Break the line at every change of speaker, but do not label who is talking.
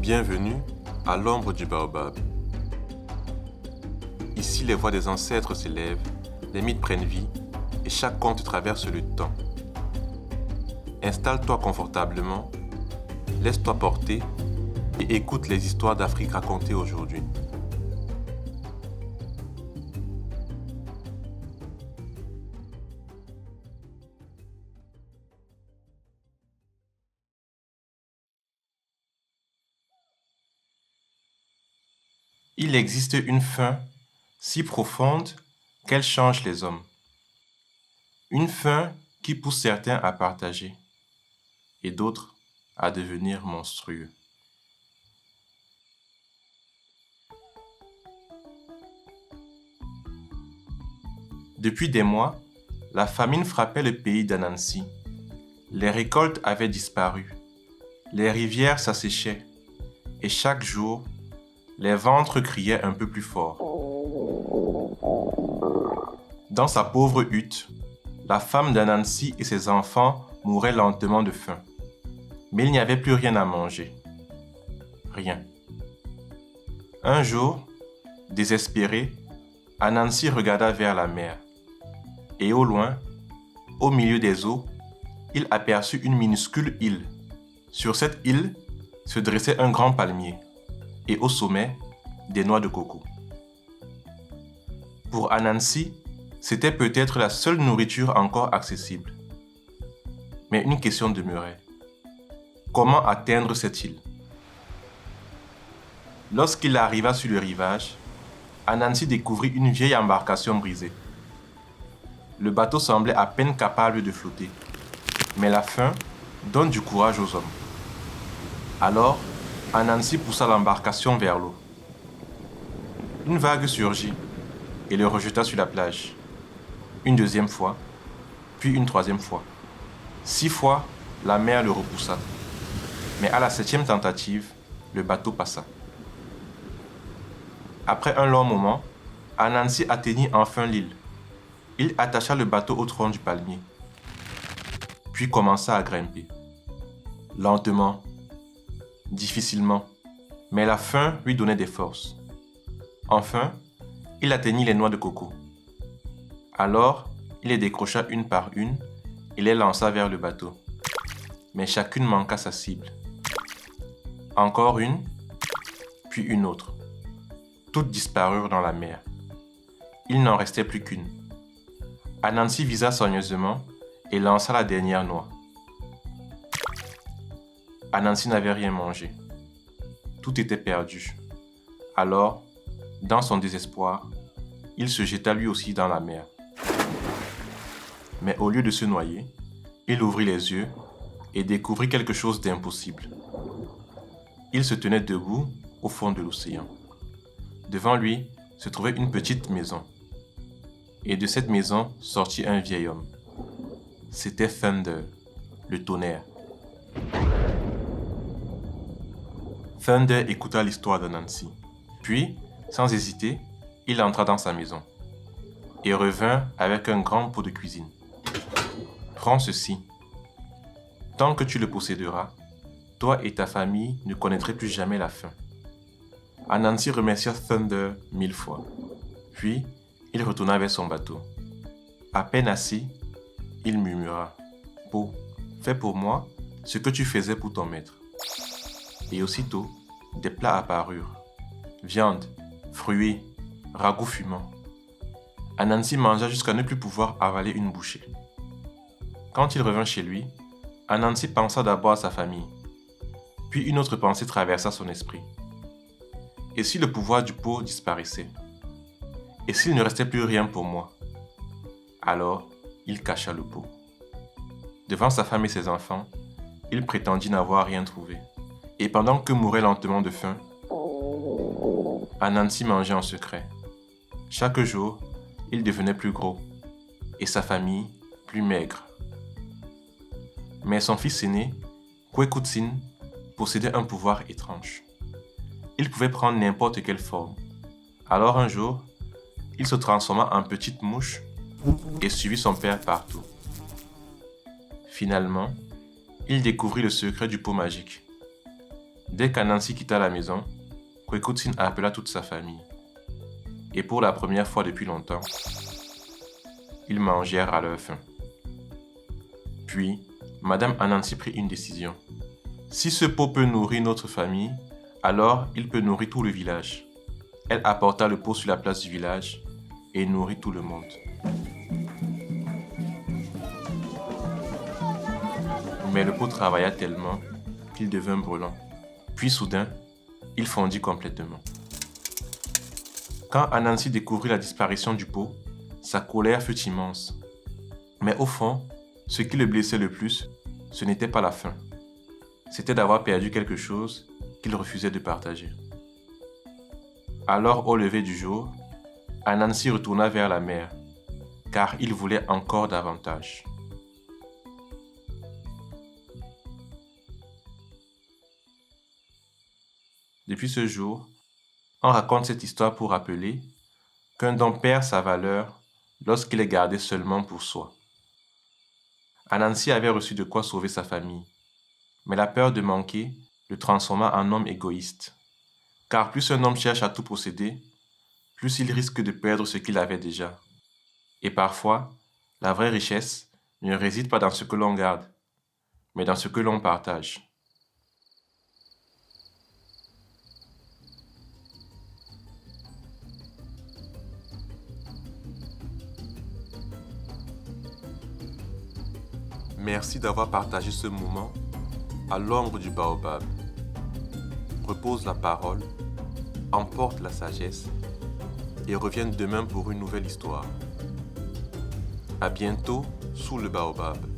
Bienvenue à l'ombre du baobab. Ici, les voix des ancêtres s'élèvent, les mythes prennent vie et chaque conte traverse le temps. Installe-toi confortablement, laisse-toi porter et écoute les histoires d'Afrique racontées aujourd'hui. Il existe une faim si profonde qu'elle change les hommes. Une faim qui pousse certains à partager et d'autres à devenir monstrueux. Depuis des mois, la famine frappait le pays d'Anansi. Les récoltes avaient disparu, les rivières s'asséchaient et chaque jour, les ventres criaient un peu plus fort. Dans sa pauvre hutte, la femme d'Anansi et ses enfants mouraient lentement de faim. Mais il n'y avait plus rien à manger. Rien. Un jour, désespéré, Anansi regarda vers la mer. Et au loin, au milieu des eaux, il aperçut une minuscule île. Sur cette île se dressait un grand palmier et au sommet, des noix de coco. Pour Anansi, c'était peut-être la seule nourriture encore accessible. Mais une question demeurait. Comment atteindre cette île? Lorsqu'il arriva sur le rivage, Anansi découvrit une vieille embarcation brisée. Le bateau semblait à peine capable de flotter. Mais la faim donne du courage aux hommes. Alors, Anansi poussa l'embarcation vers l'eau. Une vague surgit et le rejeta sur la plage. Une deuxième fois, puis une troisième fois. 6 fois, la mer le repoussa. Mais à la 7e tentative, le bateau passa. Après un long moment, Anansi atteignit enfin l'île. Il attacha le bateau au tronc du palmier, puis commença à grimper. Lentement, difficilement, mais la faim lui donnait des forces. Enfin, il atteignit les noix de coco. Alors, il les décrocha une par une et les lança vers le bateau. Mais chacune manqua sa cible. Encore une, puis une autre. Toutes disparurent dans la mer. Il n'en restait plus qu'une. Anansi visa soigneusement et lança la dernière noix. Anansi n'avait rien mangé. Tout était perdu. Alors, dans son désespoir, il se jeta lui aussi dans la mer. Mais au lieu de se noyer, il ouvrit les yeux et découvrit quelque chose d'impossible. Il se tenait debout au fond de l'océan. Devant lui se trouvait une petite maison. Et de cette maison sortit un vieil homme. C'était Thunder, le tonnerre. Thunder écouta l'histoire d'Anansi. Puis, sans hésiter, il entra dans sa maison et revint avec un grand pot de cuisine. Prends ceci. Tant que tu le posséderas, toi et ta famille ne connaîtrez plus jamais la faim. Anansi remercia Thunder 1000 fois. Puis, il retourna vers son bateau. À peine assis, il murmura « Pot, fais pour moi ce que tu faisais pour ton maître. » Et aussitôt, des plats apparurent. Viande, fruits, ragoût fumant. Anansi mangea jusqu'à ne plus pouvoir avaler une bouchée. Quand il revint chez lui, Anansi pensa d'abord à sa famille. Puis une autre pensée traversa son esprit. Et si le pouvoir du pot disparaissait? Et s'il ne restait plus rien pour moi? Alors, il cacha le pot. Devant sa femme et ses enfants, il prétendit n'avoir rien trouvé. Et pendant que mourait lentement de faim, Anansi mangeait en secret. Chaque jour, il devenait plus gros et sa famille plus maigre. Mais son fils aîné, Kwekutsin, possédait un pouvoir étrange. Il pouvait prendre n'importe quelle forme. Alors un jour, il se transforma en petite mouche et suivit son père partout. Finalement, il découvrit le secret du pot magique. Dès qu'Anansi quitta la maison, Kwekutsin appela toute sa famille. Et pour la première fois depuis longtemps, ils mangèrent à leur faim. Puis, Madame Anansi prit une décision. Si ce pot peut nourrir notre famille, alors il peut nourrir tout le village. Elle apporta le pot sur la place du village et nourrit tout le monde. Mais le pot travailla tellement qu'il devint brûlant. Puis soudain, il fondit complètement. Quand Anansi découvrit la disparition du pot, sa colère fut immense. Mais au fond, ce qui le blessait le plus, ce n'était pas la faim. C'était d'avoir perdu quelque chose qu'il refusait de partager. Alors, au lever du jour, Anansi retourna vers la mer, car il voulait encore davantage. Depuis ce jour, on raconte cette histoire pour rappeler qu'un don perd sa valeur lorsqu'il est gardé seulement pour soi. Anansi avait reçu de quoi sauver sa famille, mais la peur de manquer le transforma en homme égoïste. Car plus un homme cherche à tout posséder, plus il risque de perdre ce qu'il avait déjà. Et parfois, la vraie richesse ne réside pas dans ce que l'on garde, mais dans ce que l'on partage. Merci d'avoir partagé ce moment à l'ombre du baobab. Repose la parole, emporte la sagesse et reviens demain pour une nouvelle histoire. À bientôt sous le baobab.